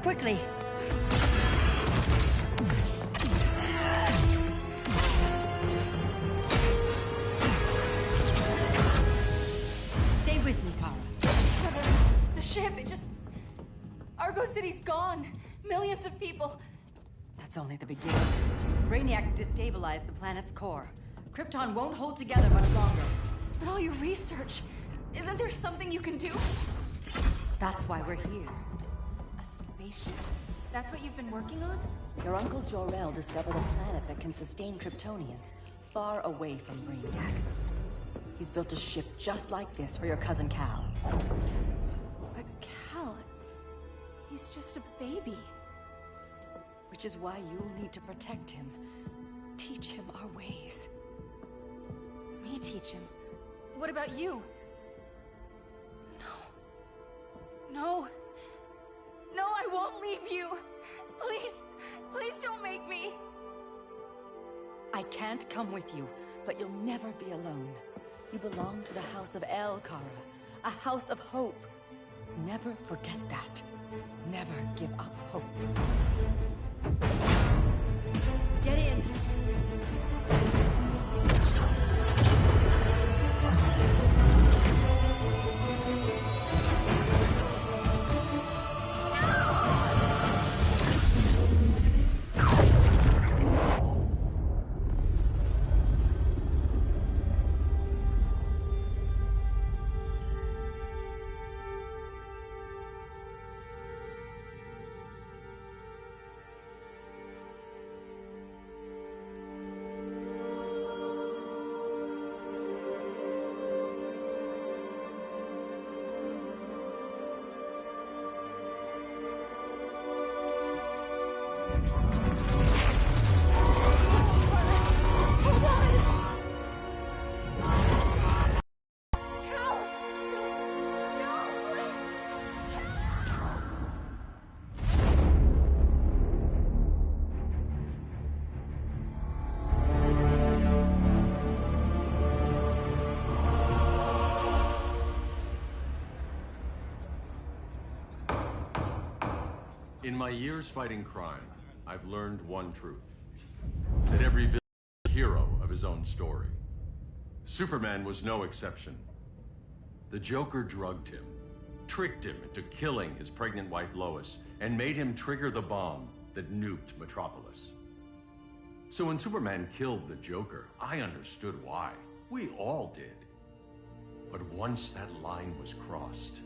quickly. Stay with me, Kara. Brother, the ship, it just... Argo City's gone. Millions of people. That's only the beginning. Brainiac's destabilized the planet's core. Krypton won't hold together much longer. But all your research, isn't there something you can do? That's why we're here. A spaceship? That's what you've been working on? Your uncle Jor-El discovered a planet that can sustain Kryptonians, far away from Brainiac. He's built a ship just like this for your cousin Cal. But Cal... he's just a baby. Which is why you'll need to protect him. Teach him our ways. Me teach him? What about you? No. No, I won't leave you. Please, please don't make me. I can't come with you, but you'll never be alone. You belong to the House of El, Kara. A house of hope. Never forget that. Never give up hope. Get in. In my years fighting crime, I've learned one truth. That every villain is a hero of his own story. Superman was no exception. The Joker drugged him, tricked him into killing his pregnant wife Lois, and made him trigger the bomb that nuked Metropolis. So when Superman killed the Joker, I understood why. We all did. But once that line was crossed,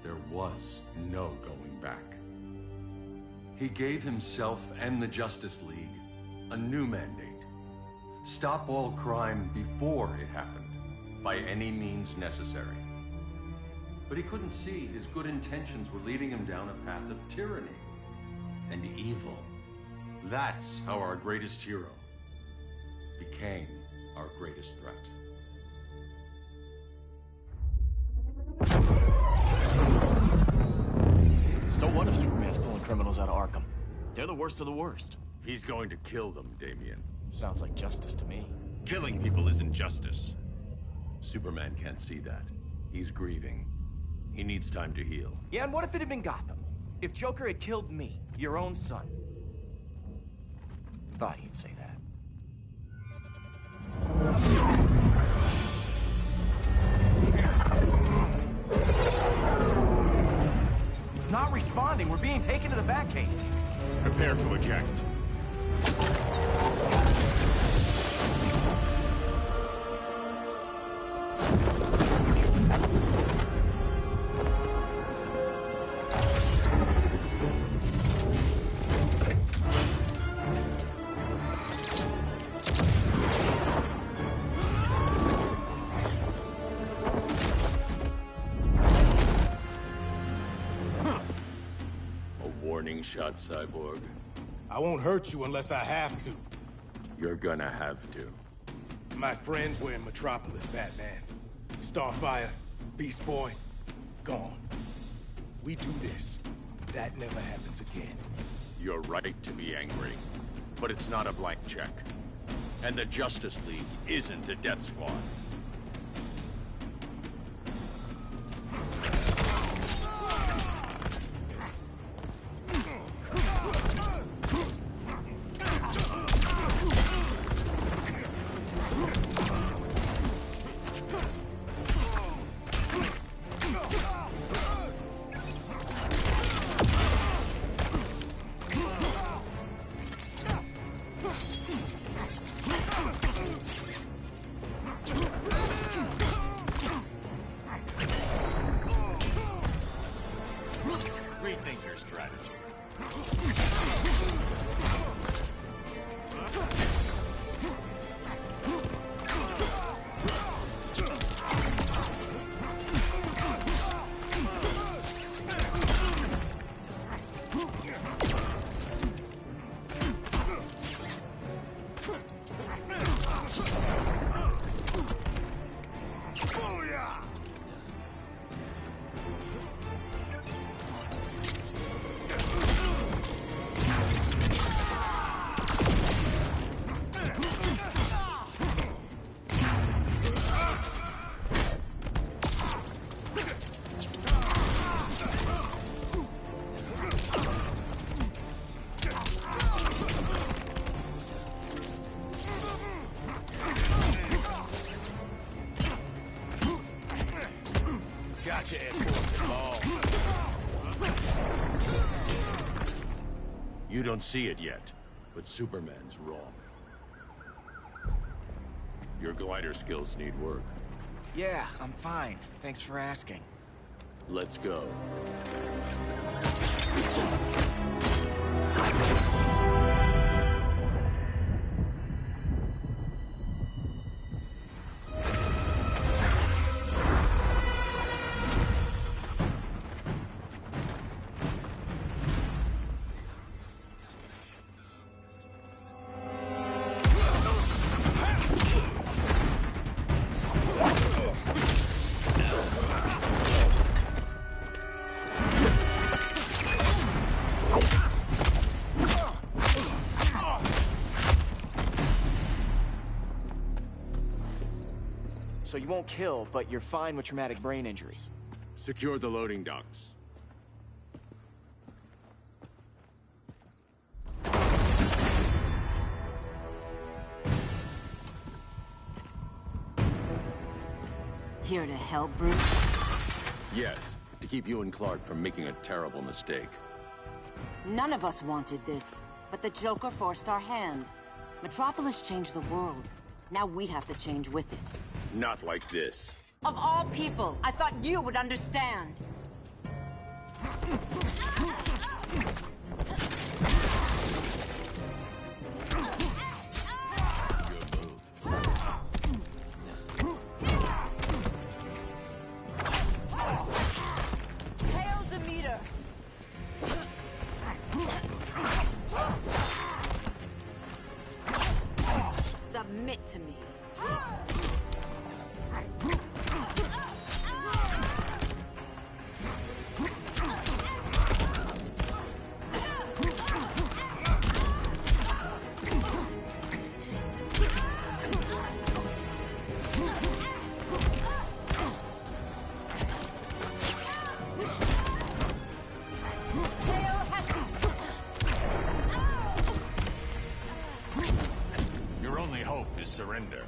there was no going back. He gave himself and the Justice League a new mandate. Stop all crime before it happened, by any means necessary. But he couldn't see his good intentions were leading him down a path of tyranny and evil. That's how our greatest hero became our greatest threat. So what if Superman's pulling criminals out of Arkham? They're the worst of the worst. He's going to kill them, Damian. Sounds like justice to me. Killing people isn't justice. Superman can't see that. He's grieving. He needs time to heal. Yeah, and what if it had been Gotham? If Joker had killed me, your own son? Thought you'd say that. It's not responding. We're being taken to the Batcave. Prepare to eject. Warning shot, Cyborg. I won't hurt you unless I have to. You're gonna have to. My friends were in Metropolis, Batman. Starfire, Beast Boy, gone. We do this. That never happens again. You're right to be angry, but it's not a blank check. And the Justice League isn't a death squad. Gotcha, Air Force involved. You don't see it yet, but Superman's wrong. Your glider skills need work. Yeah, I'm fine. Thanks for asking. Let's go. So you won't kill, but you're fine with traumatic brain injuries. Secure the loading docks. Here to help, Bruce? Yes, to keep you and Clark from making a terrible mistake. None of us wanted this, but the Joker forced our hand. Metropolis changed the world. Now we have to change with it. Not like this. Of all people, I thought you would understand. Hail Demeter! Submit to me. Your only hope is surrender.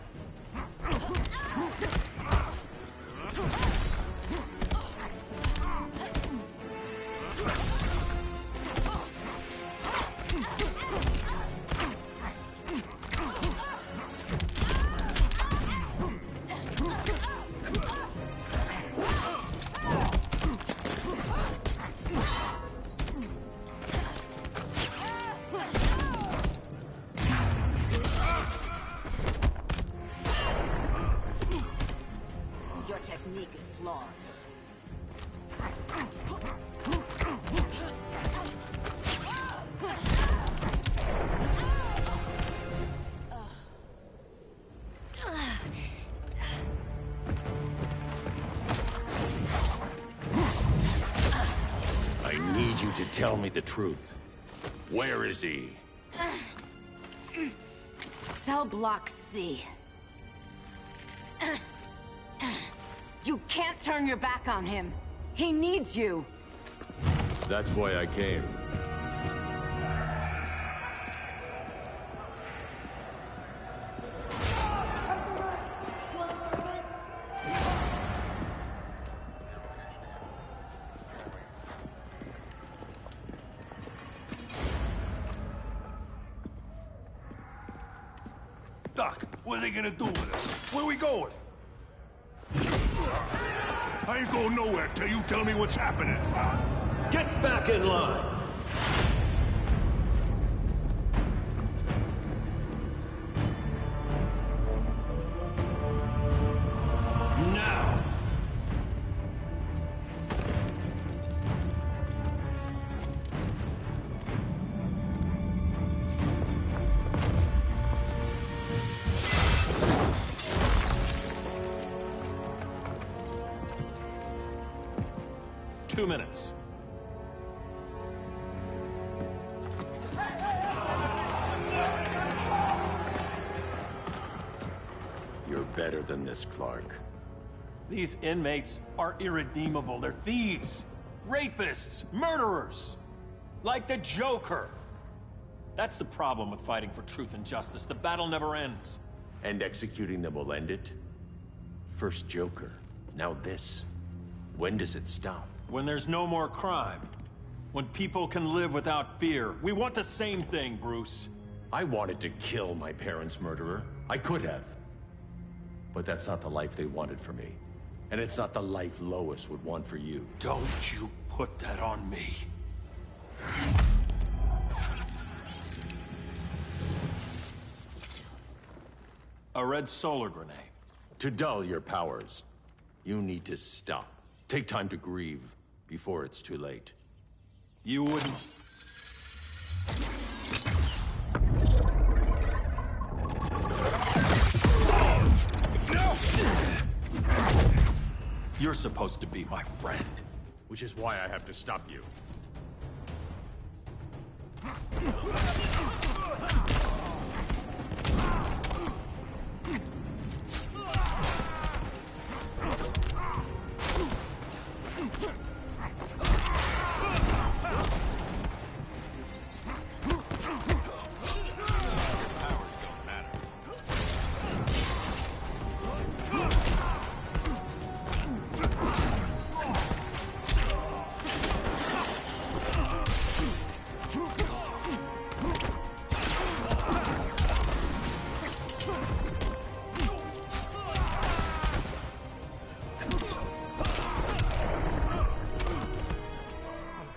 Your technique is flawed. I need you to tell me the truth. Where is he? Cell block C. You can't turn your back on him. He needs you. That's why I came. Doc, what are they gonna do with us? Where we going? I ain't going nowhere till you tell me what's happening. Get back in line! Now! Two minutes. You're better than this, Clark. These inmates are irredeemable. They're thieves, rapists, murderers. Like the Joker. That's the problem with fighting for truth and justice. The battle never ends. And executing them will end it? First Joker, now this. When does it stop? When there's no more crime. When people can live without fear. We want the same thing, Bruce. I wanted to kill my parents' murderer. I could have. But that's not the life they wanted for me. And it's not the life Lois would want for you. Don't you put that on me. A red solar grenade. To dull your powers, you need to stop. Take time to grieve before it's too late. You wouldn't... You're supposed to be my friend. Which is why I have to stop you.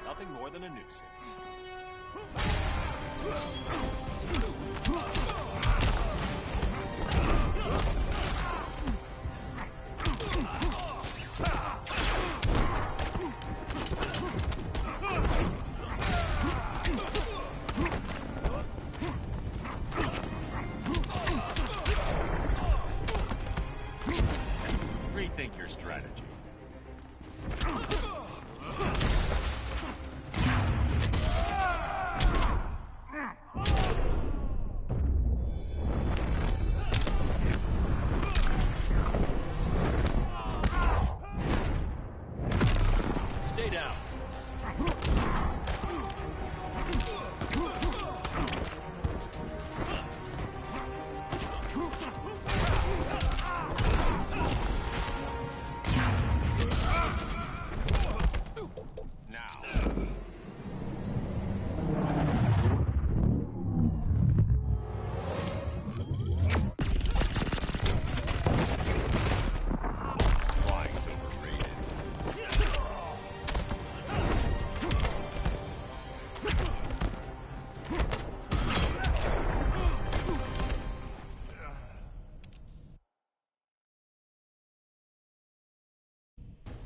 Nothing more than a nuisance. Rethink your strategy. Stay down. Now. Flying's overrated.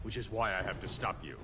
Which is why I have to stop you.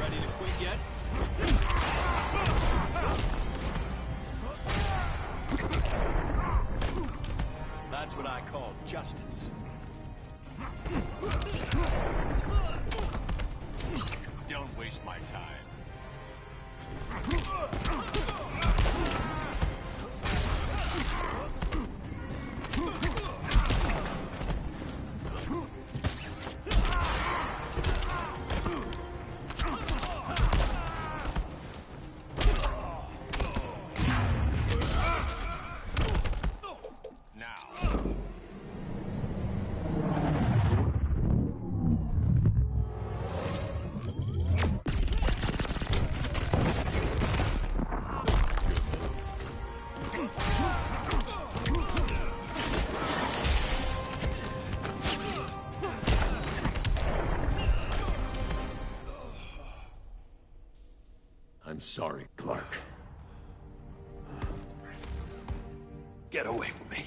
Ready to quit yet? That's what I call justice. Don't waste my time. Now. I'm sorry, Clark. Get away from me.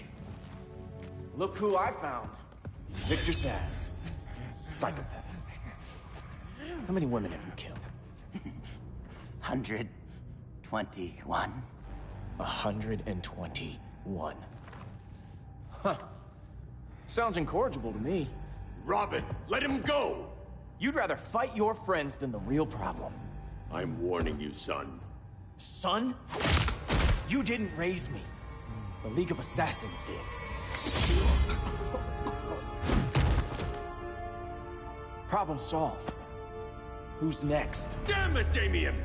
Look who I found. Victor Zsasz. Psychopath. How many women have you killed? 121. 121. Huh. Sounds incorrigible to me. Robin, let him go! You'd rather fight your friends than the real problem. I'm warning you, son. Son? You didn't raise me. The League of Assassins did. Problem solved. Who's next? Damn it, Damien!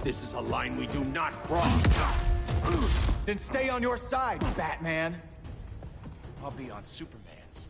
This is a line we do not cross. Then stay on your side, Batman. I'll be on Superman's.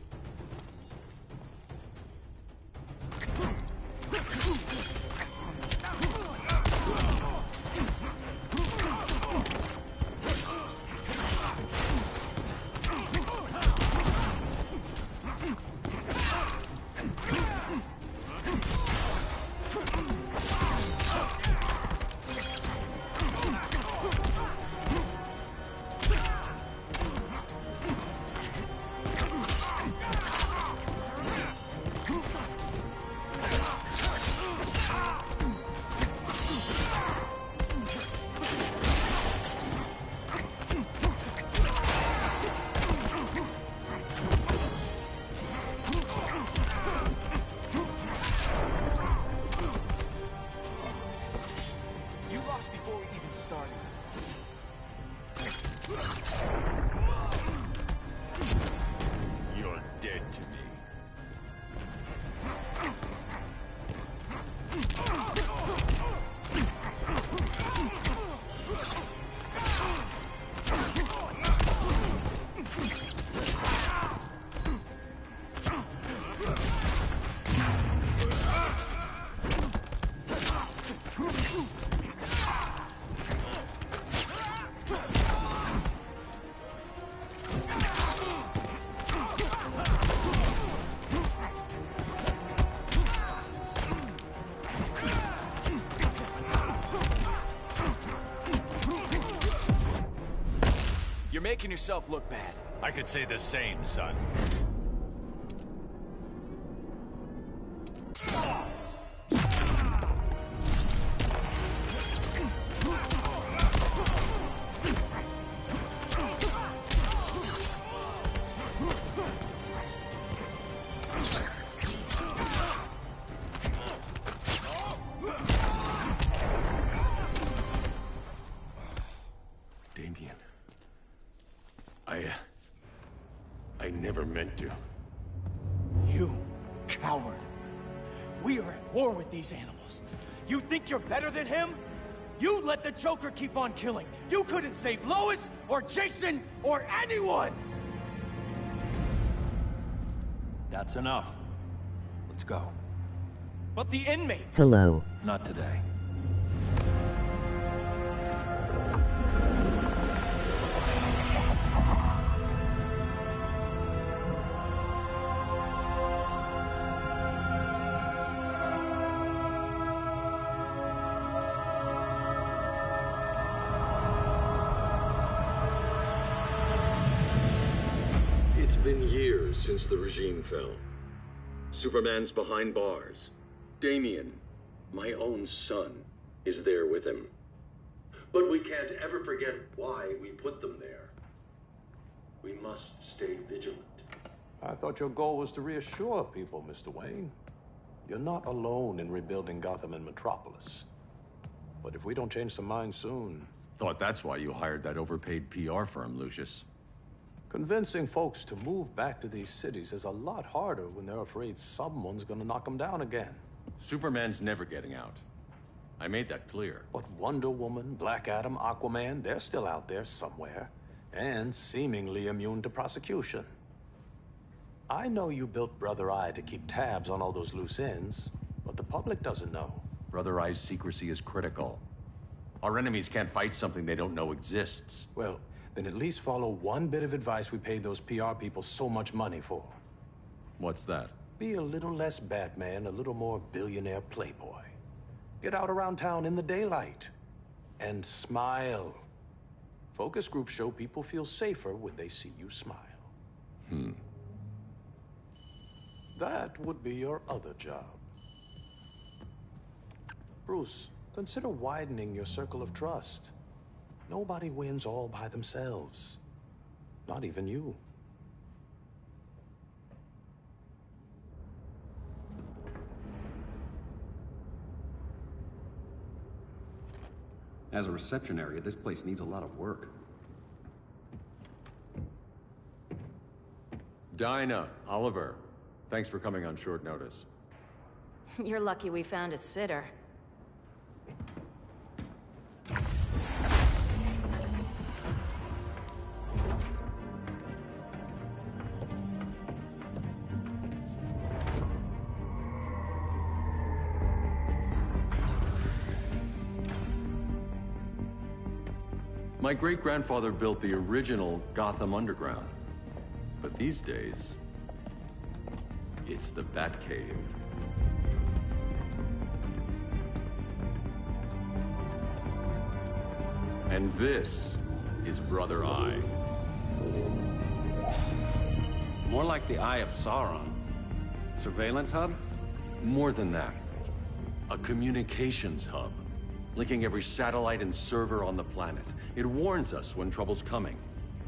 Before we even started. You're dead to me. You're making yourself look bad. I could say the same, son. Damien. I never meant to. You coward. We are at war with these animals. You think you're better than him? You let the Joker keep on killing. You couldn't save Lois or Jason or anyone! That's enough. Let's go. But the inmates... Hello. Not today. It's been years since the regime fell. Superman's behind bars. Damien, my own son, is there with him. But we can't ever forget why we put them there. We must stay vigilant. I thought your goal was to reassure people, Mr. Wayne. You're not alone in rebuilding Gotham and Metropolis. But if we don't change some minds soon... Thought that's why you hired that overpaid PR firm, Lucius. Convincing folks to move back to these cities is a lot harder when they're afraid someone's gonna knock them down again. Superman's never getting out. I made that clear. But Wonder Woman, Black Adam, Aquaman, they're still out there somewhere. And seemingly immune to prosecution. I know you built Brother Eye to keep tabs on all those loose ends, but the public doesn't know. Brother Eye's secrecy is critical. Our enemies can't fight something they don't know exists. Well, then at least follow one bit of advice we paid those PR people so much money for. What's that? Be a little less Batman, a little more billionaire playboy. Get out around town in the daylight. And smile. Focus groups show people feel safer when they see you smile. That would be your other job. Bruce, consider widening your circle of trust. Nobody wins all by themselves. Not even you. As a reception area, this place needs a lot of work. Dinah, Oliver, thanks for coming on short notice. You're lucky we found a sitter. My great-grandfather built the original Gotham Underground. But these days, it's the Batcave. And this is Brother Eye. More like the Eye of Sauron. Surveillance hub? More than that. A communications hub, linking every satellite and server on the planet. It warns us when trouble's coming,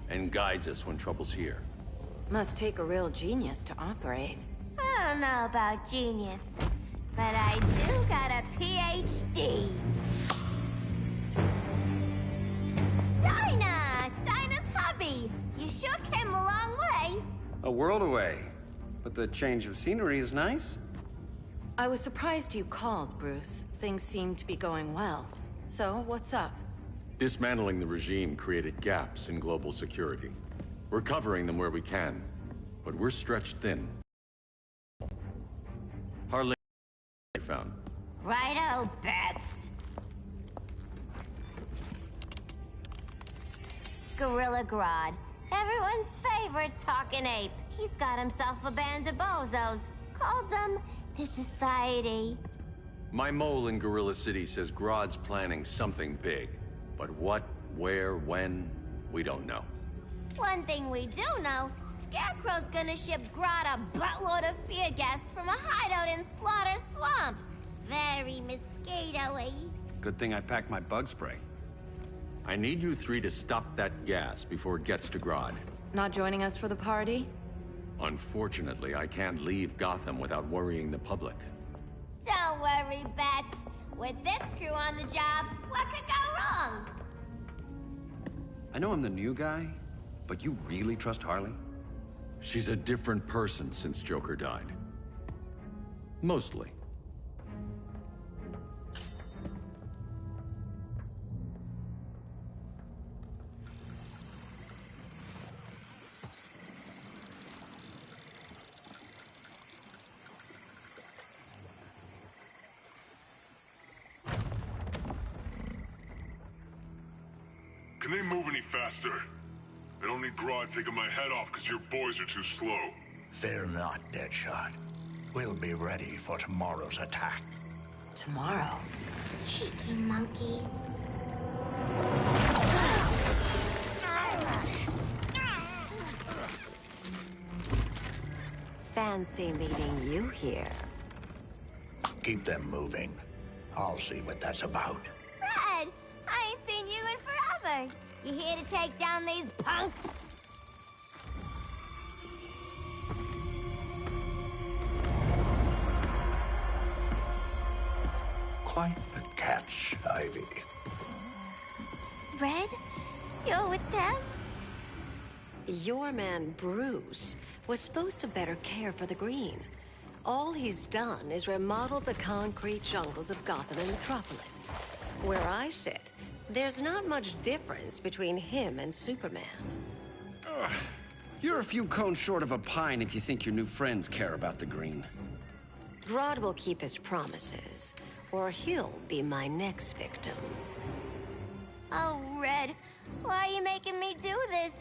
and guides us when trouble's here. Must take a real genius to operate. I don't know about genius, but I do got a PhD. Dinah's hubby! You sure came a long way. A world away. But the change of scenery is nice. I was surprised you called, Bruce. Things seem to be going well. So, what's up? Dismantling the regime created gaps in global security. We're covering them where we can, but we're stretched thin. Hardly found. Righto, Bats. Gorilla Grodd. Everyone's favorite talking ape. He's got himself a band of bozos. Calls them the Society. My mole in Gorilla City says Grodd's planning something big. But what, where, when, we don't know. One thing we do know, Scarecrow's gonna ship Grodd a buttload of fear gas from a hideout in Slaughter Swamp. Very mosquito-y. Good thing I packed my bug spray. I need you three to stop that gas before it gets to Grodd. Not joining us for the party? Unfortunately, I can't leave Gotham without worrying the public. Don't worry, Bats. With this crew on the job, what could go wrong? I know I'm the new guy, but you really trust Harley? She's a different person since Joker died. Mostly. Can they move any faster? I don't need Grodd taking my head off because your boys are too slow. Fear not, Deadshot. We'll be ready for tomorrow's attack. Tomorrow? Cheeky monkey. Fancy meeting you here. Keep them moving. I'll see what that's about. Red, I ain't seen you in forever. You here to take down these punks? Quite the catch, Ivy. Red, you're with them? Your man, Bruce, was supposed to better care for the green. All he's done is remodel the concrete jungles of Gotham and Metropolis. Where I sit, there's not much difference between him and Superman. You're a few cones short of a pine if you think your new friends care about the green. Grodd will keep his promises, or he'll be my next victim. Oh, Red, why are you making me do this?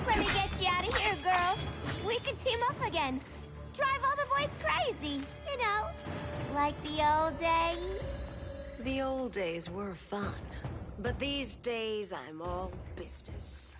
Let me get you out of here, girl. We can team up again. Drive all the boys crazy, you know, like the old days. The old days were fun. But these days, I'm all business.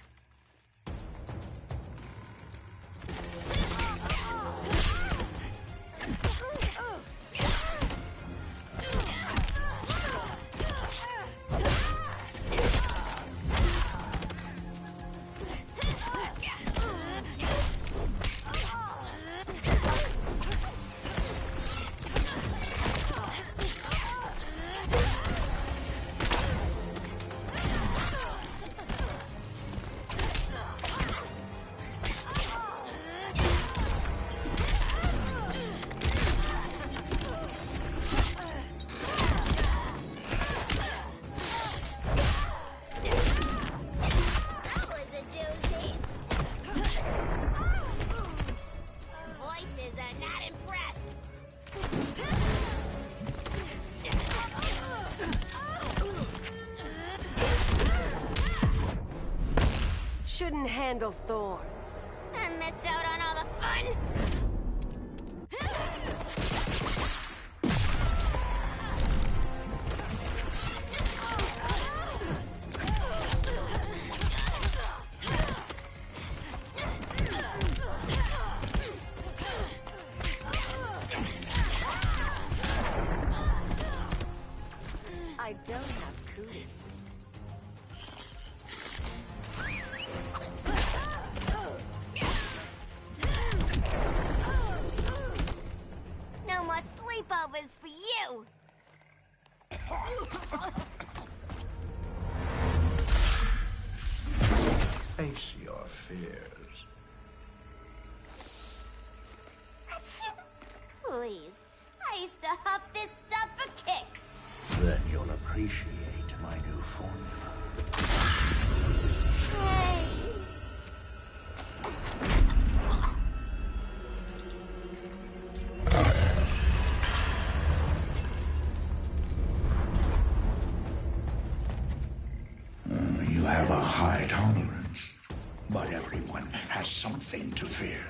Shouldn't handle thorns. And miss out on all the fun? I don't have cooties. No more sleepovers for you! Face your fears. Please, I used to huff this stuff for kicks. Then you'll appreciate my new formula. Hey. You have a high tolerance, but everyone has something to fear.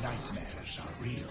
Nightmares are real.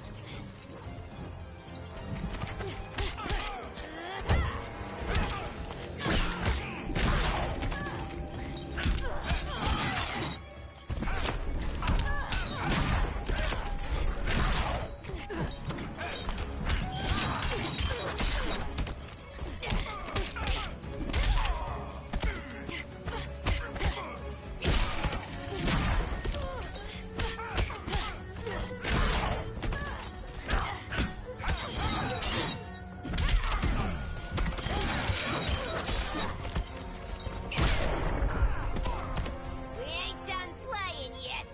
We ain't done playing yet.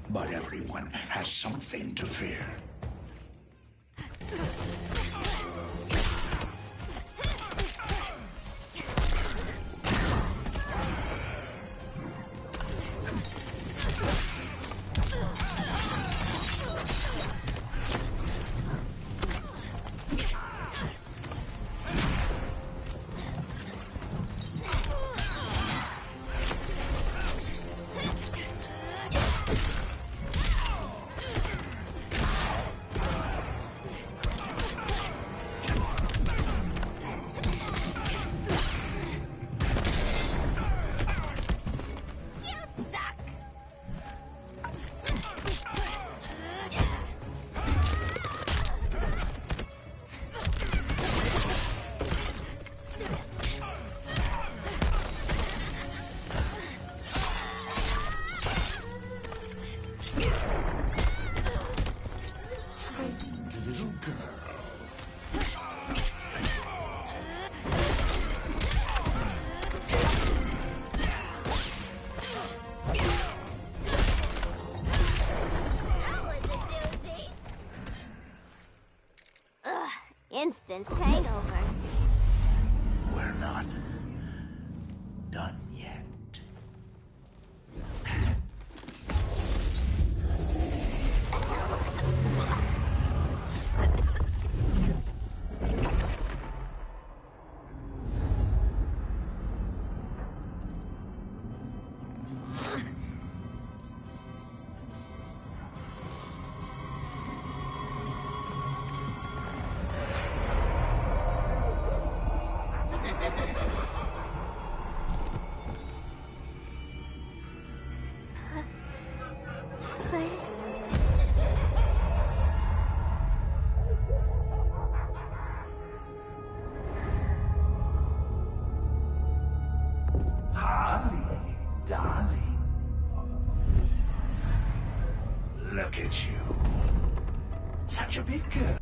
But everyone has something to fear. instant hangover. We're not done yet. Holly, darling. Look at you. Such a big girl.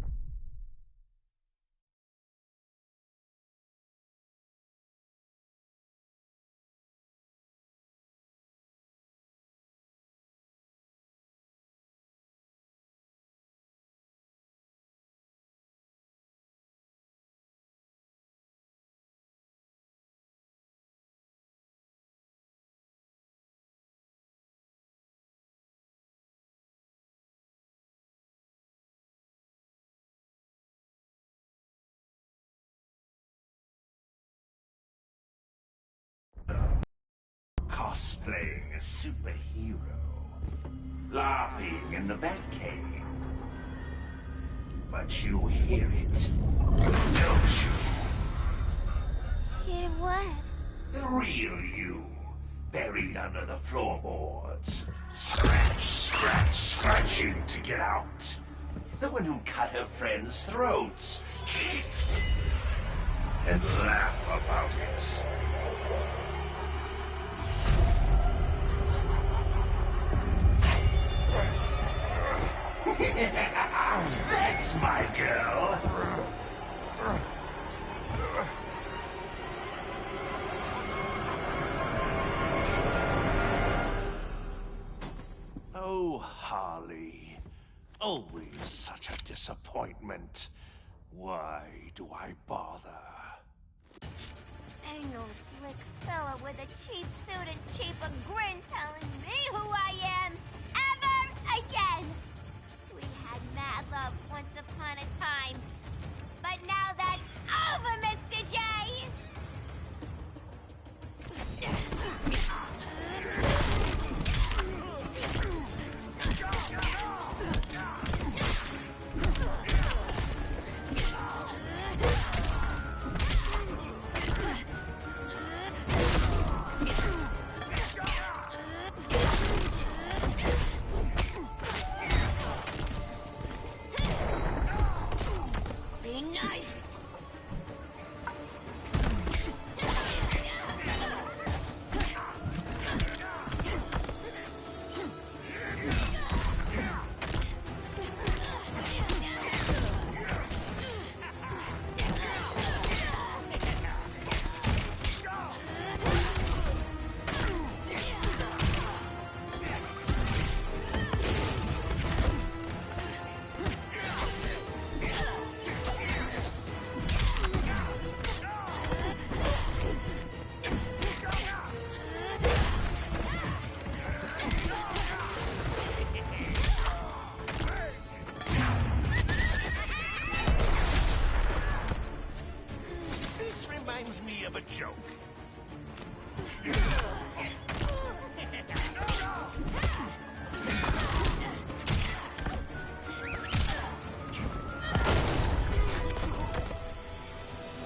Cosplaying a superhero. LARPing in the Batcave. But you hear it, don't you? Hear what? The real you, buried under the floorboards. Scratch, scratch, scratching to get out. The one who cut her friends' throats. And laugh about it. That's my girl. Oh, Harley. Always such a disappointment. Why do I bother? Ain't no slick fella with a cheap suit and cheaper grin telling me who I am ever again. We had mad love once upon a time, but now that's over, Mr. J. Be nice. This reminds me of a joke.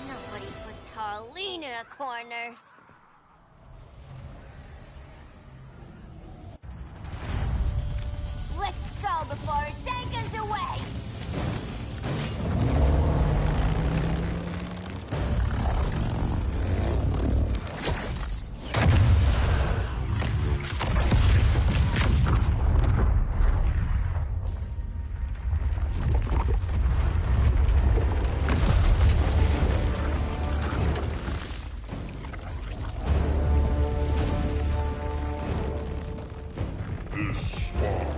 Nobody puts Harleen in a corner. Let's go before it takes us away! This swamp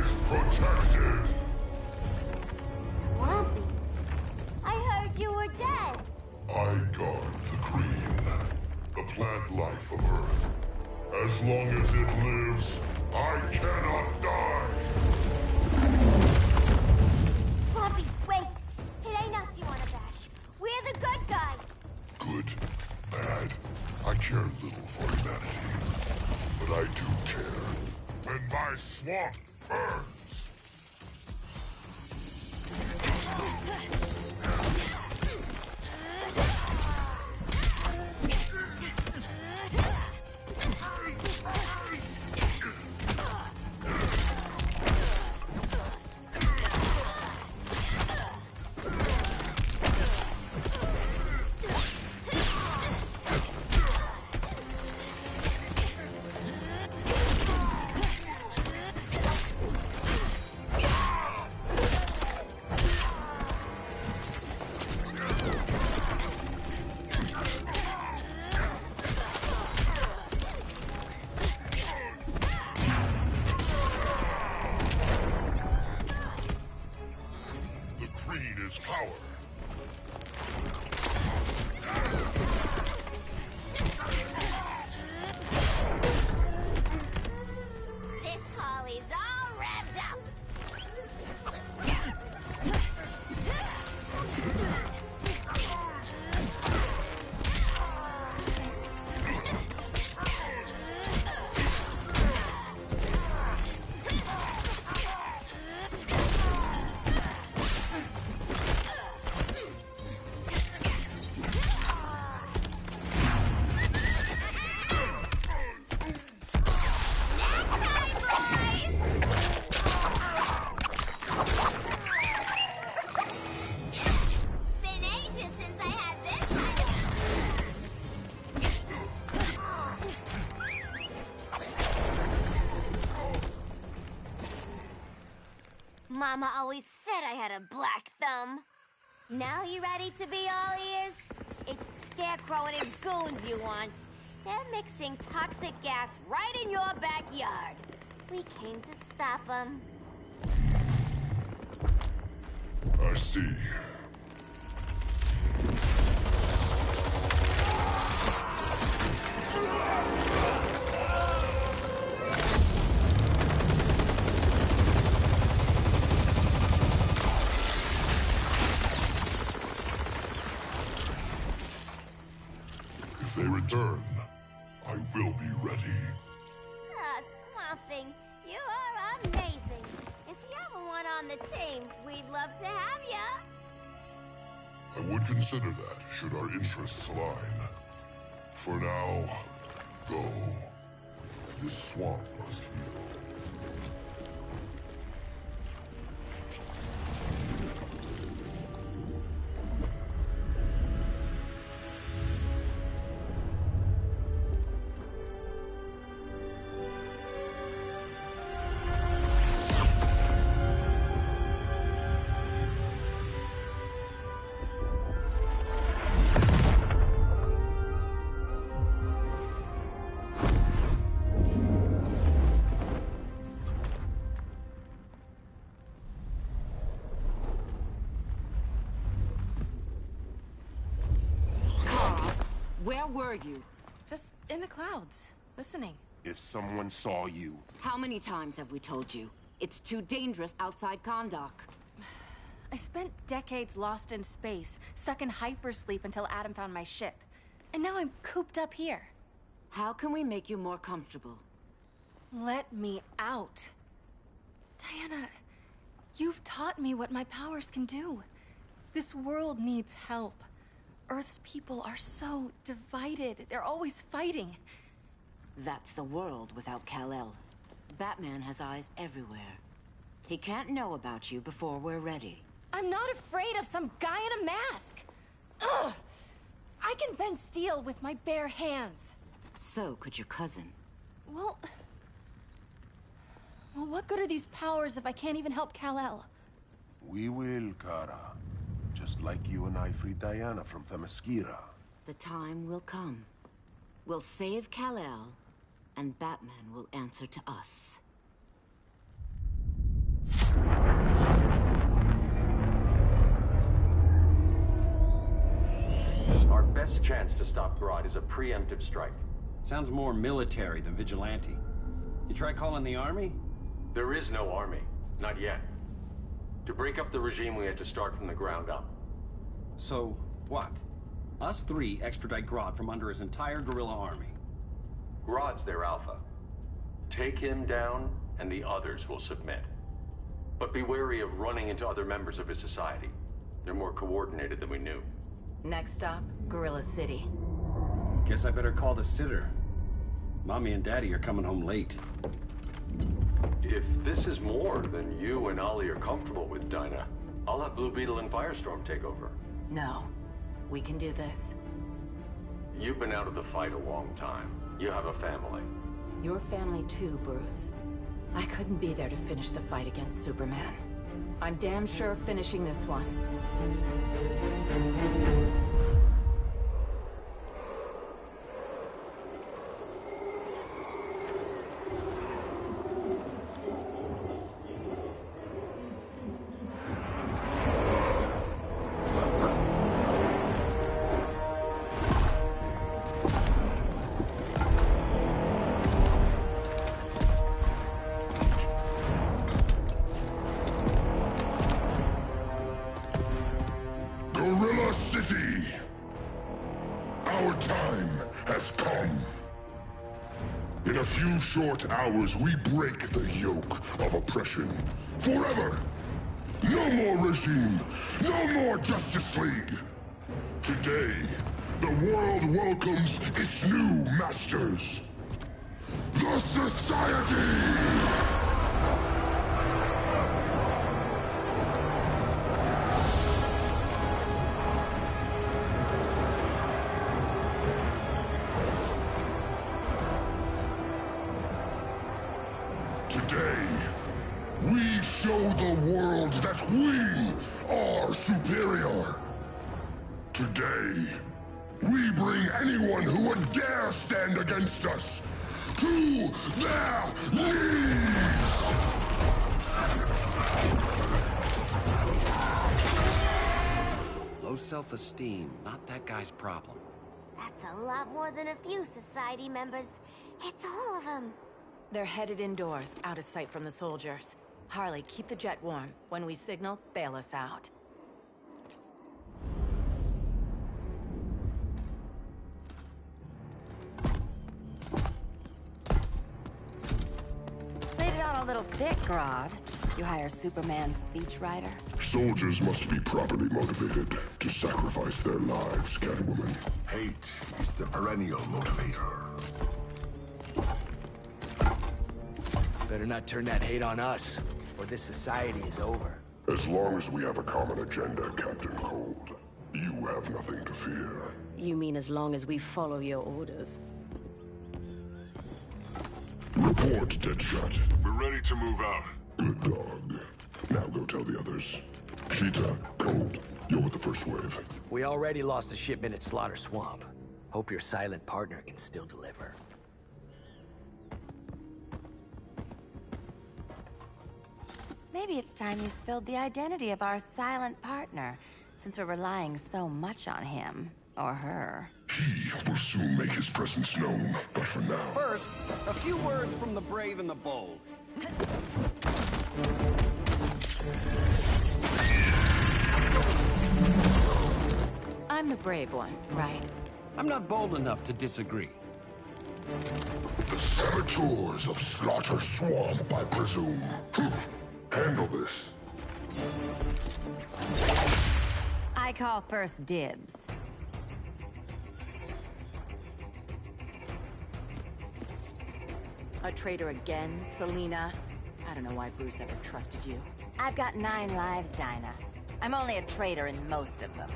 is protected. plant life of Earth. As long as it lives, I cannot die! Swampy, wait! It ain't us you wanna bash. We're the good guys! Good, bad, I care little for humanity. But I do care when my swamp burns! Power. This Holly's all revved up! Mama always said I had a black thumb. Now you ready to be all ears? It's Scarecrow and his goons you want. They're mixing toxic gas right in your backyard. We came to stop them. I see. If they return, I will be ready. Ah, Swamp Thing, you are amazing. If you ever want on the team, we'd love to have ya. I would consider that, should our interests align. For now, go. This swamp must heal. Where were you? Just in the clouds, listening. If someone saw you... How many times have we told you? It's too dangerous outside Kahndaq. I spent decades lost in space, stuck in hypersleep until Adam found my ship. And now I'm cooped up here. How can we make you more comfortable? Let me out. Diana, you've taught me what my powers can do. This world needs help. Earth's people are so divided. They're always fighting. That's the world without Kal-El. Batman has eyes everywhere. He can't know about you before we're ready. I'm not afraid of some guy in a mask. Ugh! I can bend steel with my bare hands. So could your cousin. Well, what good are these powers if I can't even help Kal-El? We will, Kara. Just like you and I freed Diana from Themyscira. The time will come. We'll save Kal-El, and Batman will answer to us. Our best chance to stop Grodd is a preemptive strike. Sounds more military than vigilante. You try calling the army? There is no army. Not yet. To break up the regime, we had to start from the ground up. So, what? Us three extradite Grodd from under his entire guerrilla army. Grodd's their alpha. Take him down, and the others will submit. But be wary of running into other members of his society. They're more coordinated than we knew. Next stop, Gorilla City. Guess I better call the sitter. Mommy and Daddy are coming home late. If this is more than you and Ollie are comfortable with, Dinah, I'll have Blue Beetle and Firestorm take over. No. We can do this. You've been out of the fight a long time. You have a family. Your family too, Bruce. I couldn't be there to finish the fight against Superman. I'm damn sure finishing this one. Gorilla City! Our time has come. In a few short hours, we break the yoke of oppression. Forever! No more regime! No more Justice League! Today, the world welcomes its new masters. The Society! Today, we show the world that we are superior. Today, we bring anyone who would dare stand against us to their knees! Low self-esteem, not that guy's problem. That's a lot more than a few Society members. It's all of them. They're headed indoors, out of sight from the soldiers. Harley, keep the jet warm. When we signal, bail us out. Laid it on a little thick, Grodd. You hire Superman's speechwriter? Soldiers must be properly motivated to sacrifice their lives, Catwoman. Hate is the perennial motivator. Better not turn that hate on us, or this society is over. As long as we have a common agenda, Captain Cold, you have nothing to fear. You mean as long as we follow your orders? Report, Deadshot. We're ready to move out. Good dog. Now go tell the others. Cheetah, Cold, you're with the first wave. We already lost a shipment at Slaughter Swamp. Hope your silent partner can still deliver. Maybe it's time you spilled the identity of our silent partner, since we're relying so much on him. Or her. He will soon make his presence known, but for now... First, a few words from the brave and the bold. I'm the brave one, right? I'm not bold enough to disagree. The saboteurs of Slaughter Swamp, I presume. Handle this. I call first dibs. A traitor again, Selina? I don't know why Bruce ever trusted you. I've got 9 lives, Dinah. I'm only a traitor in most of them.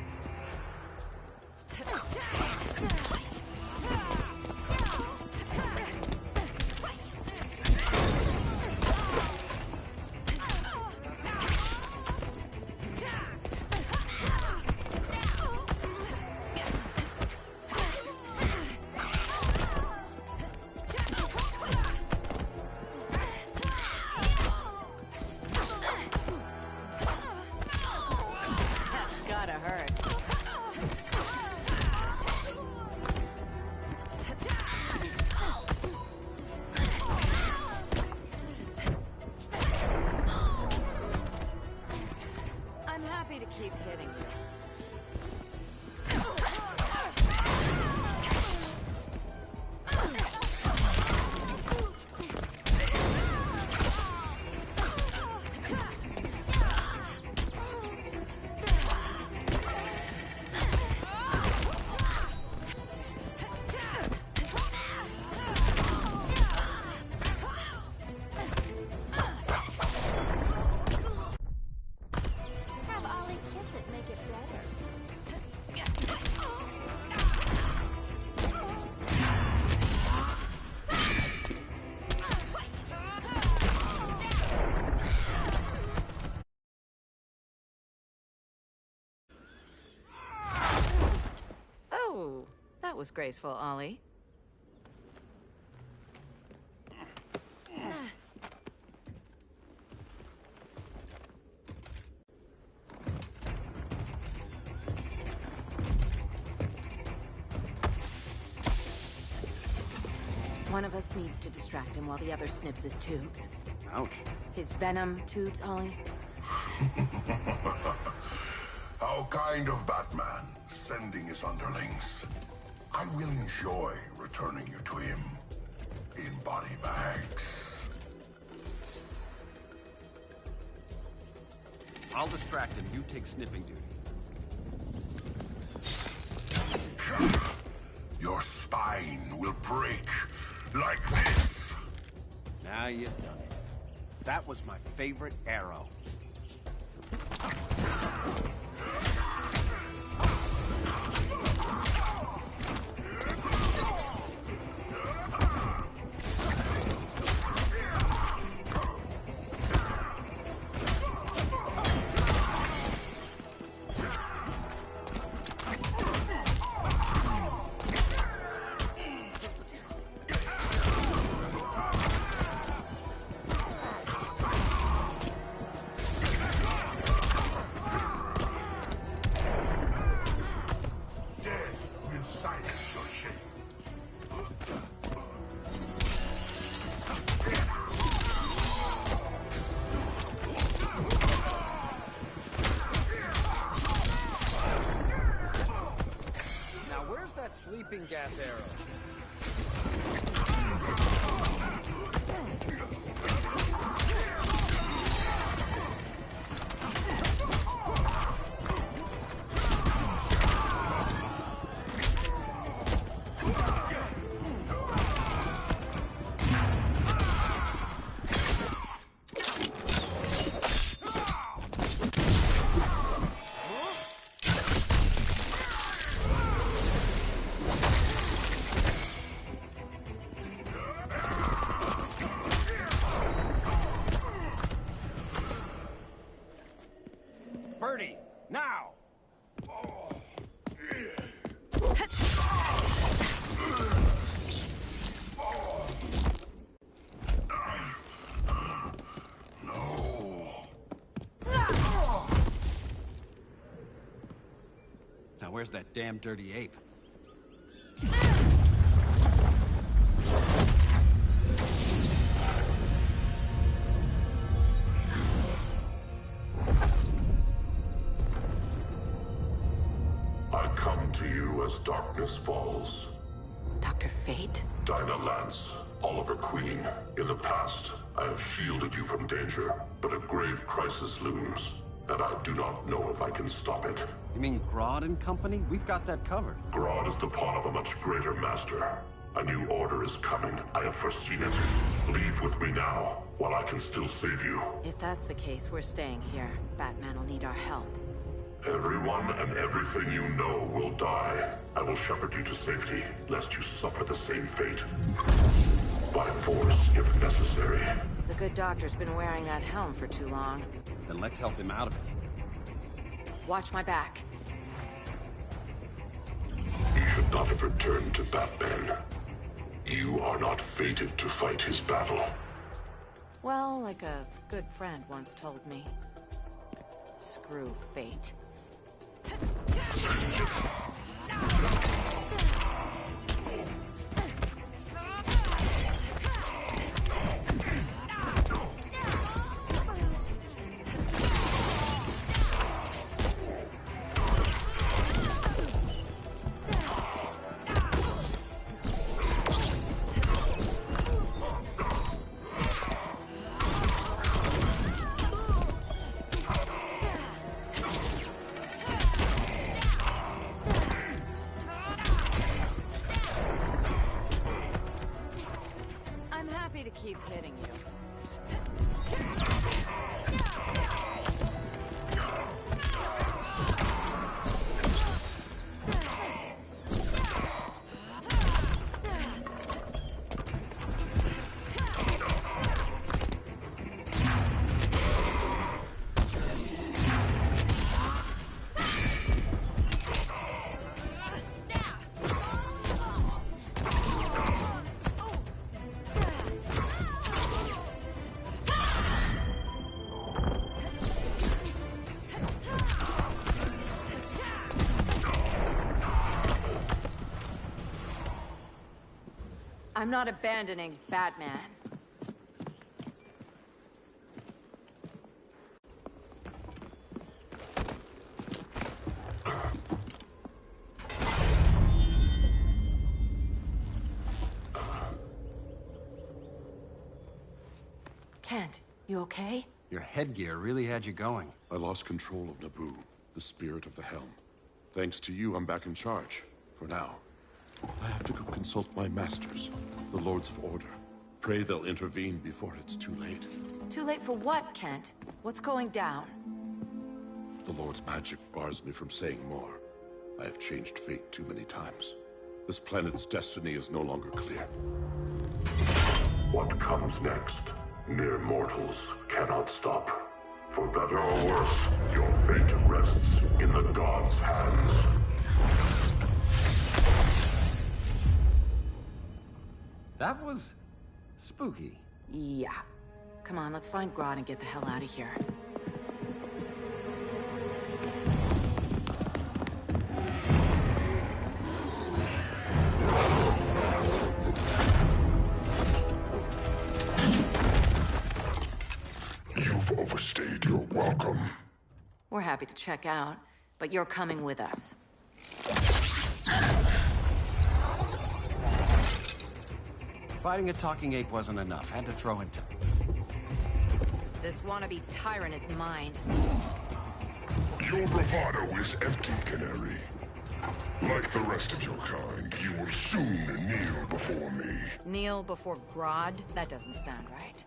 That was graceful, Ollie. One of us needs to distract him while the other snips his tubes. Ouch. His venom tubes, Ollie. How kind of Batman, sending his underlings. I will enjoy returning you to him in body bags. I'll distract him. You take sniffing duty. Your spine will break like this. Now you've done it. That was my favorite arrow. Silence your shame. Now where's that sleeping gas arrow? Birdie, now! Now where's that damn dirty ape? I come to you as darkness falls. Dr. Fate? Dinah Lance, Oliver Queen. In the past, I have shielded you from danger, but a grave crisis looms, and I do not know if I can stop it. You mean Grodd and company? We've got that covered. Grodd is the pawn of a much greater master. A new order is coming. I have foreseen it. Leave with me now, while I can still save you. If that's the case, we're staying here. Batman will need our help. Everyone and everything you know will die. I will shepherd you to safety, lest you suffer the same fate. By force, if necessary. The good doctor's been wearing that helm for too long. Then let's help him out of it. Watch my back. You should not have returned to Batman. You are not fated to fight his battle. Well, like a good friend once told me. Screw fate. To keep hitting you. I'm not abandoning Batman. Kent, you okay? Your headgear really had you going. I lost control of Naboo, the spirit of the helm. Thanks to you, I'm back in charge. For now. I have to go consult my masters, the Lords of Order. Pray they'll intervene before it's too late. Too late for what, Kent? What's going down? The Lord's magic bars me from saying more. I have changed fate too many times. This planet's destiny is no longer clear. What comes next? Mere mortals cannot stop. For better or worse, your fate rests in the gods' hands. That was spooky. Yeah. Come on, let's find Grodd and get the hell out of here. You've overstayed your welcome. We're happy to check out, but you're coming with us. Fighting a talking ape wasn't enough. Had to throw in. This wannabe tyrant is mine. Your bravado is empty, Canary. Like the rest of your kind, you will soon kneel before me. Kneel before Grodd? That doesn't sound right.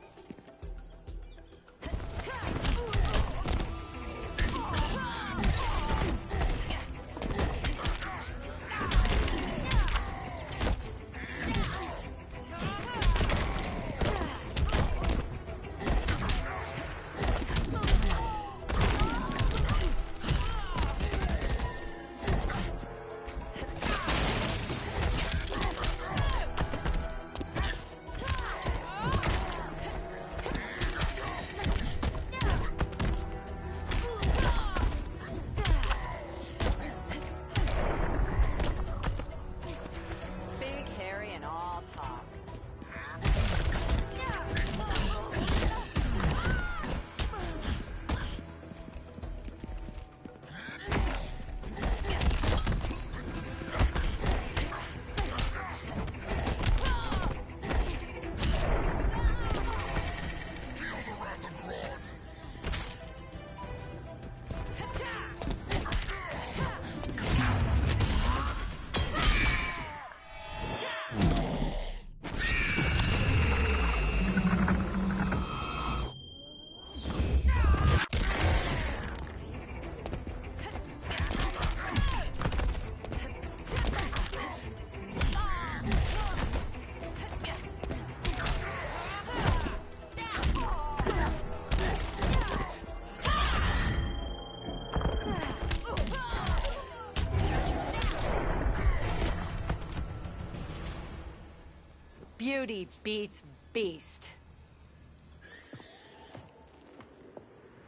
Beauty beats beast.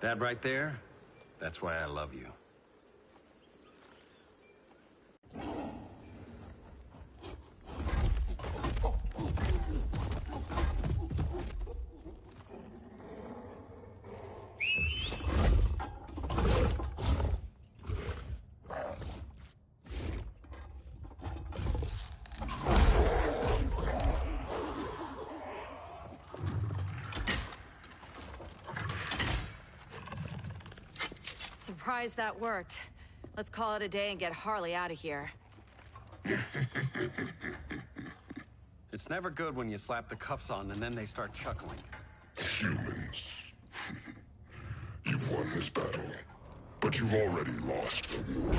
That right there, that's why I love you. Surprised that worked. Let's call it a day and get Harley out of here. It's never good when you slap the cuffs on and then they start chuckling. Humans. You've won this battle, but you've already lost the war.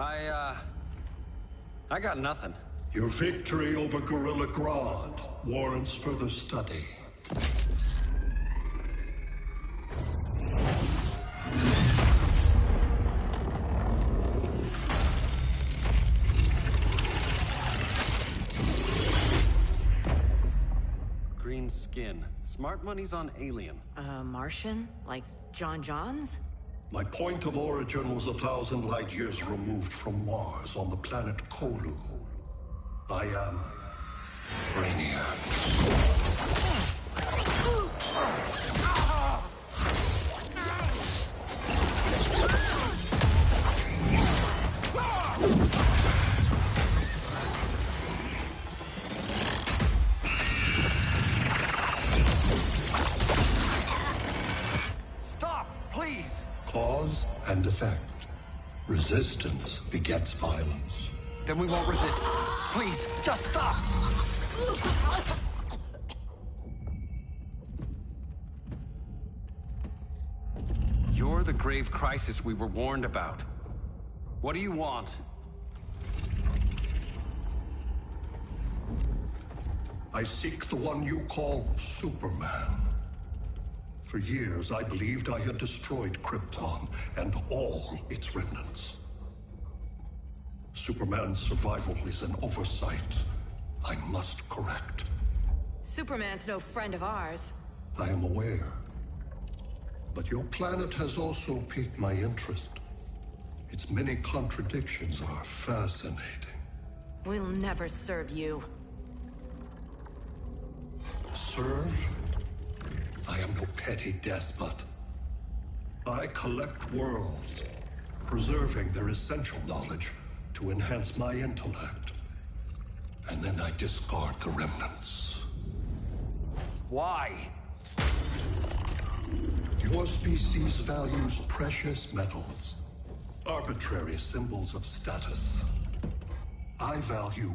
I got nothing. Your victory over Gorilla Grodd warrants further study. Green skin. Smart money's on alien. Martian? Like John Johns? My point of origin was 1,000 light years removed from Mars on the planet Kolu. I am Brainiac. Stop, please! Cause and effect. Resistance begets violence. Then we won't resist. Please, just stop! You're the grave crisis we were warned about. What do you want? I seek the one you call Superman. For years, I believed I had destroyed Krypton and all its remnants. Superman's survival is an oversight I must correct. Superman's no friend of ours. I am aware. But your planet has also piqued my interest. Its many contradictions are fascinating. We'll never serve you. Serve? I am no petty despot. I collect worlds, preserving their essential knowledge to enhance my intellect. And then I discard the remnants. Why? Your species values precious metals, arbitrary symbols of status. I value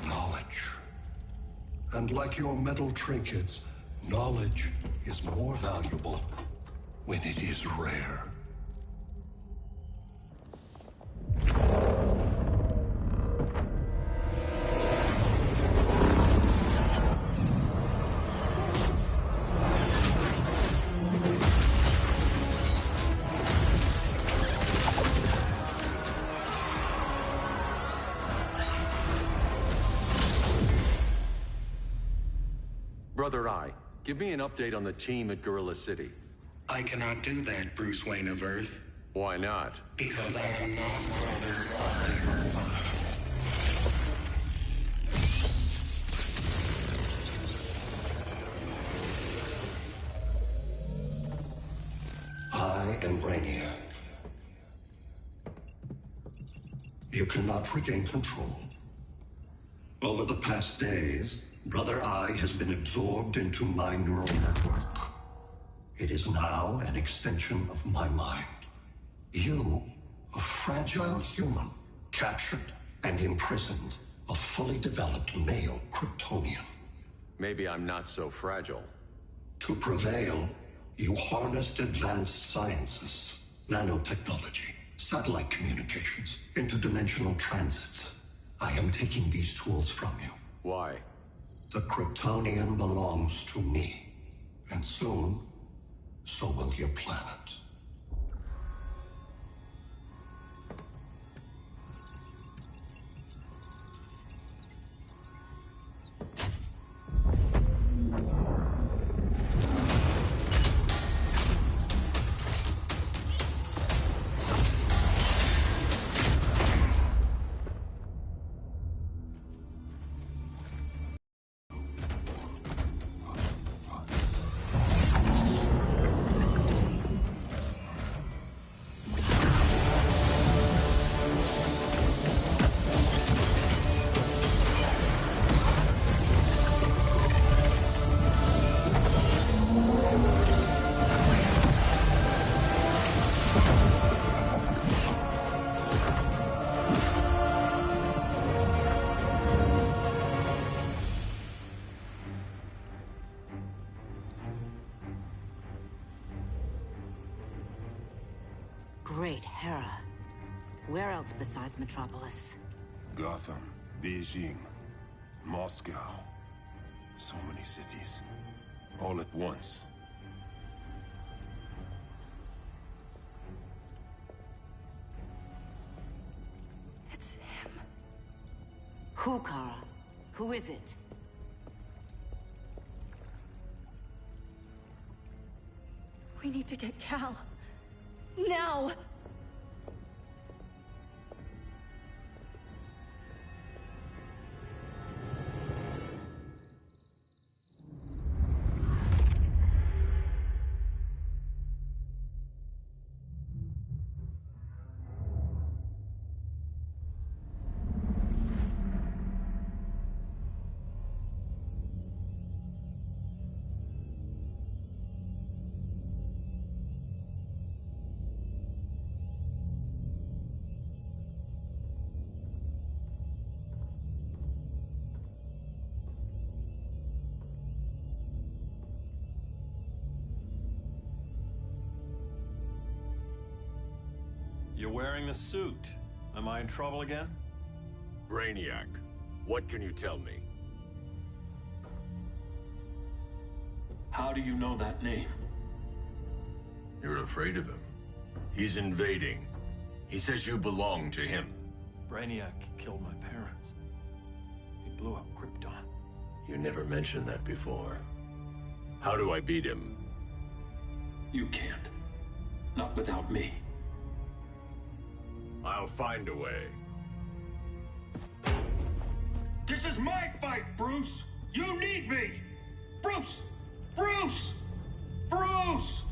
knowledge. And like your metal trinkets, knowledge is more valuable when it is rare. Brother Eye, give me an update on the team at Gorilla City. I cannot do that, Bruce Wayne of Earth. Why not? Because I am not Brother Eye. I am Brainiac. You cannot regain control. Over the past days, Brother Eye has been absorbed into my neural network. It is now an extension of my mind. You, a fragile human, captured and imprisoned a fully developed male Kryptonian. Maybe I'm not so fragile. To prevail, you harnessed advanced sciences, nanotechnology, satellite communications, interdimensional transit. I am taking these tools from you. Why? The Kryptonian belongs to me. And soon, so will your planet. Where else besides Metropolis? Gotham, Beijing, Moscow. So many cities. All at once. It's him. Who, Kara? Who is it? We need to get Cal. Now! You're wearing the suit. Am I in trouble again? Brainiac, what can you tell me? How do you know that name? You're afraid of him. He's invading. He says you belong to him. Brainiac killed my parents. He blew up Krypton. You never mentioned that before. How do I beat him? You can't. Not without me. I'll find a way. This is my fight, Bruce! You need me! Bruce! Bruce! Bruce!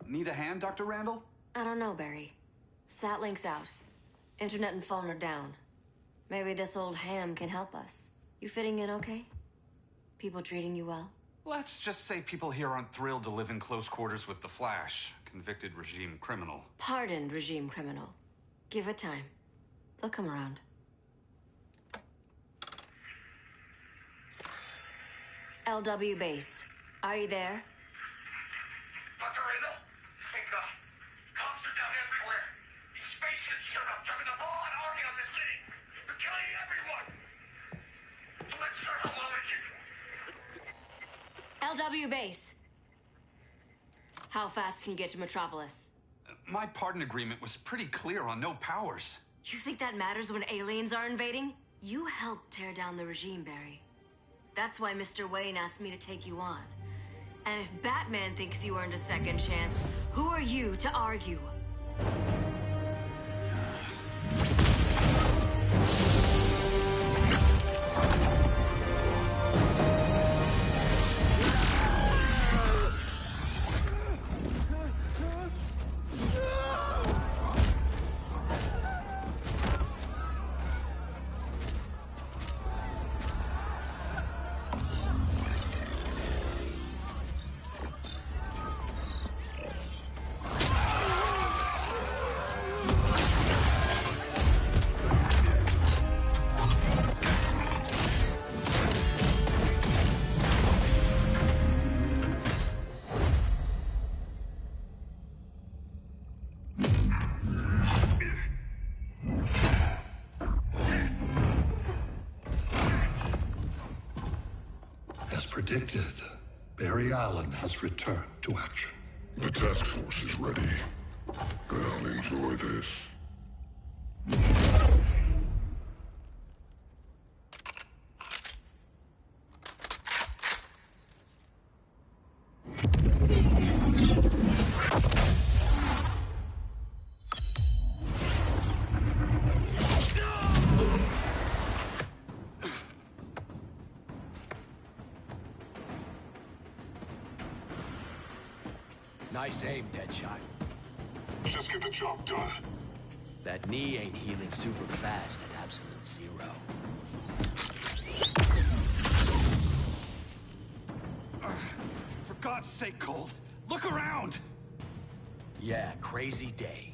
Need a hand, Dr. Randall? I don't know, Barry. Satlink's out. Internet and phone are down. Maybe this old ham can help us. You fitting in okay? People treating you well? Let's just say people here aren't thrilled to live in close quarters with the Flash, convicted regime criminal. Pardoned regime criminal. Give it time. They'll come around. LW base. Are you there? Dr. Randall? Thank God. Cops are down everywhere. These spaceships showed up, dumping a broad army on the city. They're killing everyone. I'm not sure how long I can... LW base. How fast can you get to Metropolis? My pardon agreement was pretty clear on no powers. You think that matters when aliens are invading? You helped tear down the regime, Barry. That's why Mr. Wayne asked me to take you on. And if Batman thinks you earned a second chance, who are you to argue? As predicted, Barry Allen has returned to action. The task force is ready. I'll enjoy this. Nice aim, Deadshot. Just get the job done. That knee ain't healing super fast at absolute zero. For God's sake, Cold, look around! Yeah, crazy day.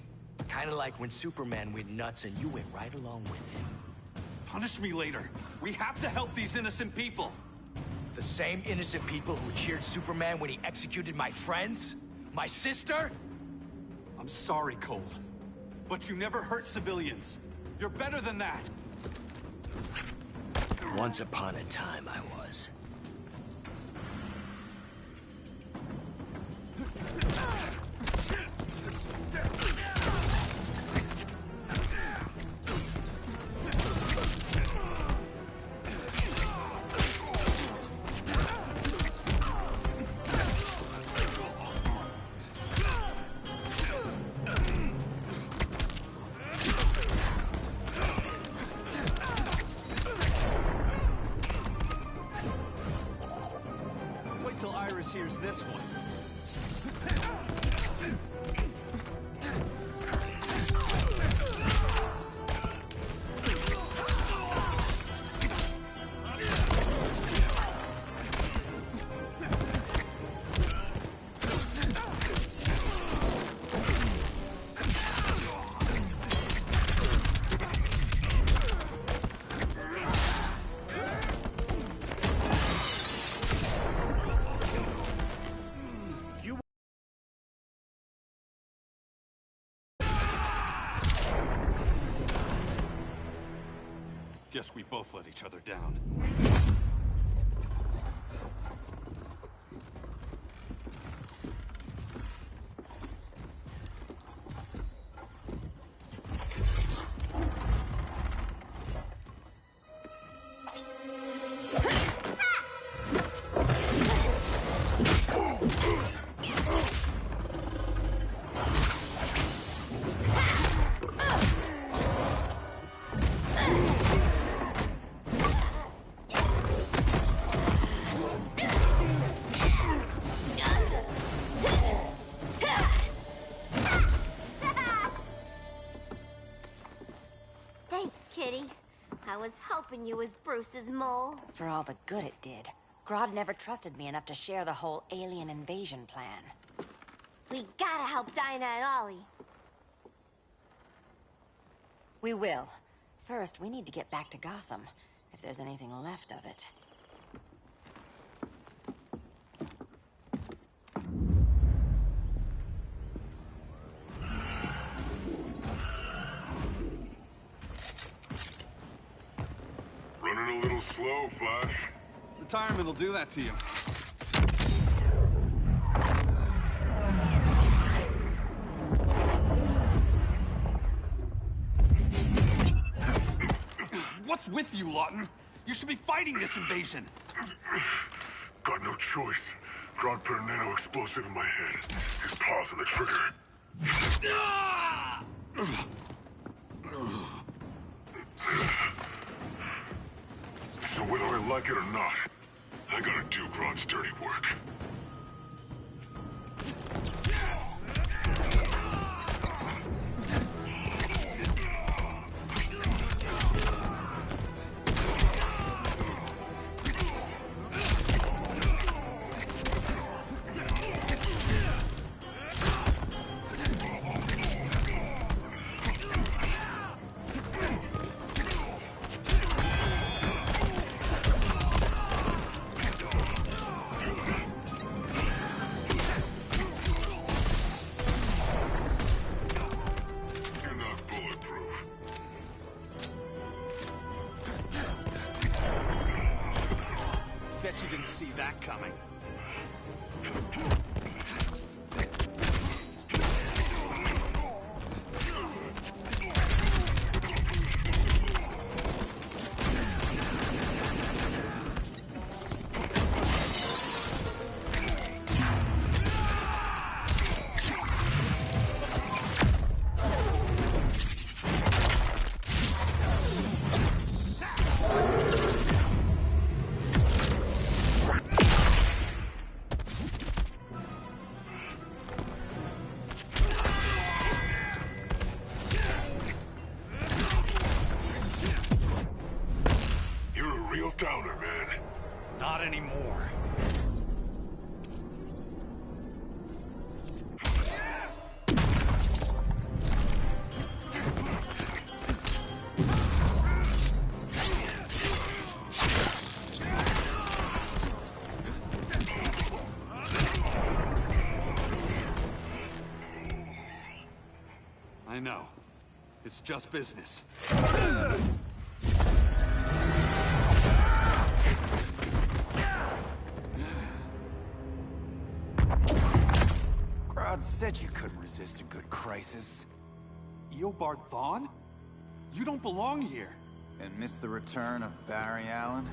Kinda like when Superman went nuts and you went right along with him. Punish me later. We have to help these innocent people. The same innocent people who cheered Superman when he executed my friends? My sister? I'm sorry, Cold. But you never hurt civilians. You're better than that. Once upon a time, I was. Wait till Iris hears this one. Guess we both let each other down. Thanks, Kitty. I was hoping you was Bruce's mole. For all the good it did. Grodd never trusted me enough to share the whole alien invasion plan. We gotta help Dinah and Ollie. We will. First, we need to get back to Gotham, if there's anything left of it. Running a little slow, Flash. Retirement will do that to you. What's with you, Lawton? You should be fighting this invasion. Got no choice. Grodd put a nano-explosive in my head. His paws on the trigger. So whether I like it or not, I gotta do Grodd's dirty work. Bet you didn't see that coming. Not anymore. I know. It's just business. Grodd said you couldn't resist a good crisis. Eobard Thawne? You don't belong here. And miss the return of Barry Allen?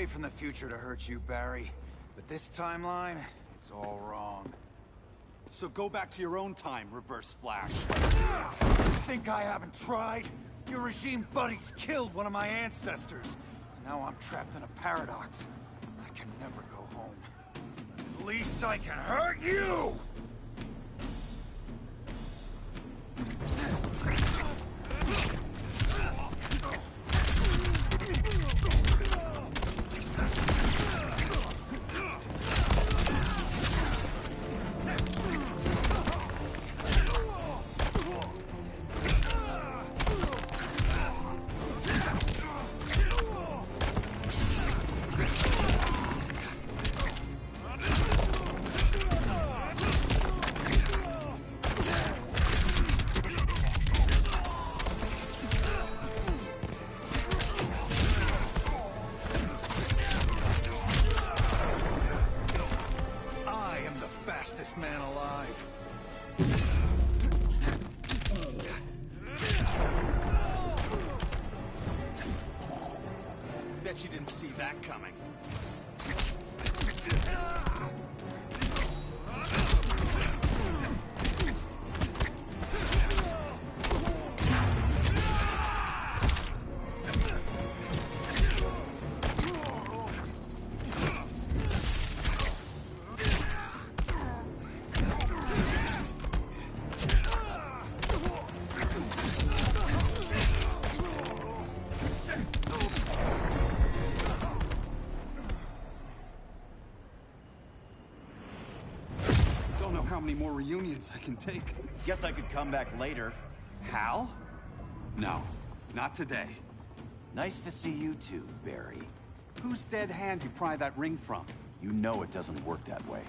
from the future to hurt you, Barry. But this timeline, it's all wrong. So go back to your own time, Reverse Flash. Think I haven't tried? Your regime buddies killed one of my ancestors. And now I'm trapped in a paradox. I can never go home. But at least I can hurt you! Fastest man alive. Bet you didn't see that coming. How many more reunions I can take. Guess I could come back later. Hal? No, not today. Nice to see you too, Barry. Whose dead hand you pry that ring from? You know it doesn't work that way.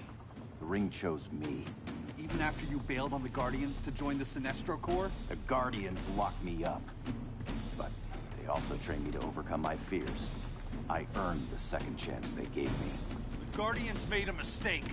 The ring chose me. Even after you bailed on the Guardians to join the Sinestro Corps? The Guardians locked me up. But they also trained me to overcome my fears. I earned the second chance they gave me. The Guardians made a mistake.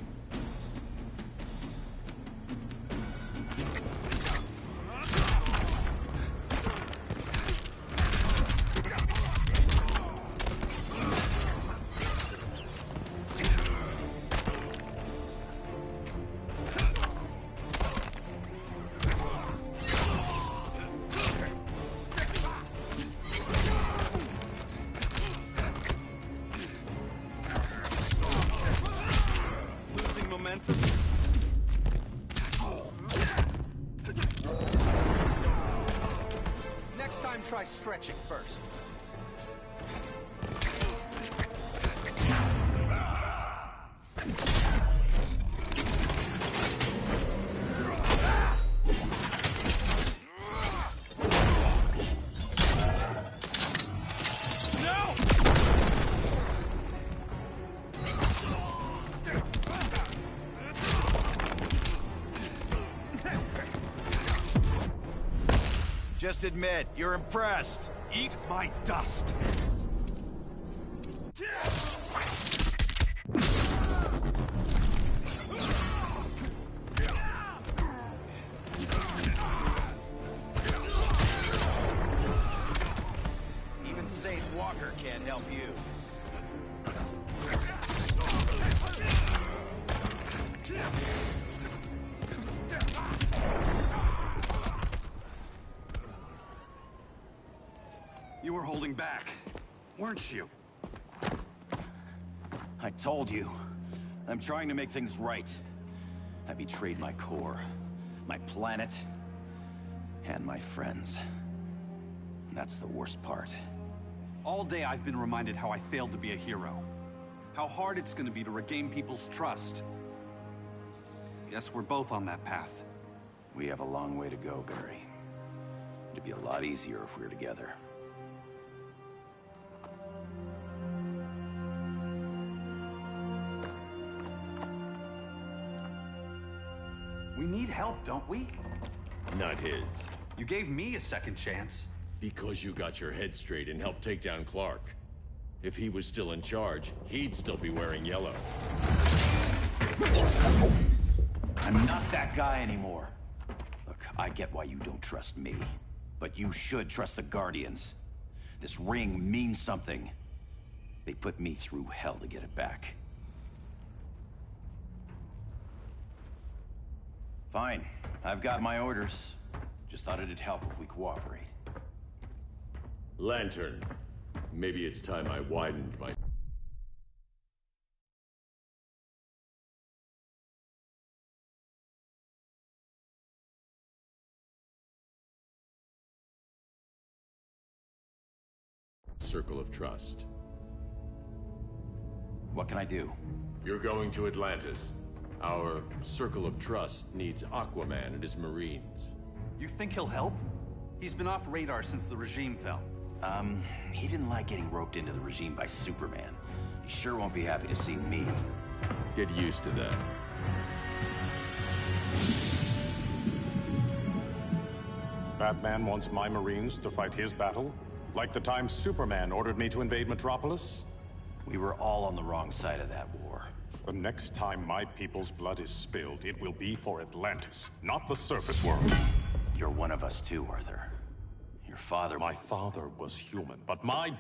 Next time, try stretching first. Just admit, you're impressed. Eat my dust. Even Saint Walker can't help you. You were holding back, weren't you? I told you. I'm trying to make things right. I betrayed my core, my planet, and my friends. And that's the worst part. All day I've been reminded how I failed to be a hero. How hard it's gonna be to regain people's trust. Guess we're both on that path. We have a long way to go, Barry. It'd be a lot easier if we were together. We need help, don't we? Not his. You gave me a second chance. Because you got your head straight and helped take down Clark. If he was still in charge, he'd still be wearing yellow. I'm not that guy anymore. Look, I get why you don't trust me. But you should trust the Guardians. This ring means something. They put me through hell to get it back. Fine. I've got my orders. Just thought it'd help if we cooperate. Lantern. Maybe it's time I widened my... circle of trust. What can I do? You're going to Atlantis. Our circle of trust needs Aquaman and his Marines. You think he'll help? He's been off radar since the regime fell. He didn't like getting roped into the regime by Superman. He sure won't be happy to see me. Get used to that. Batman wants my Marines to fight his battle? Like the time Superman ordered me to invade Metropolis? We were all on the wrong side of that war. The next time my people's blood is spilled, it will be for Atlantis, not the surface world. You're one of us too, Arthur. Your father... My father was human, but my...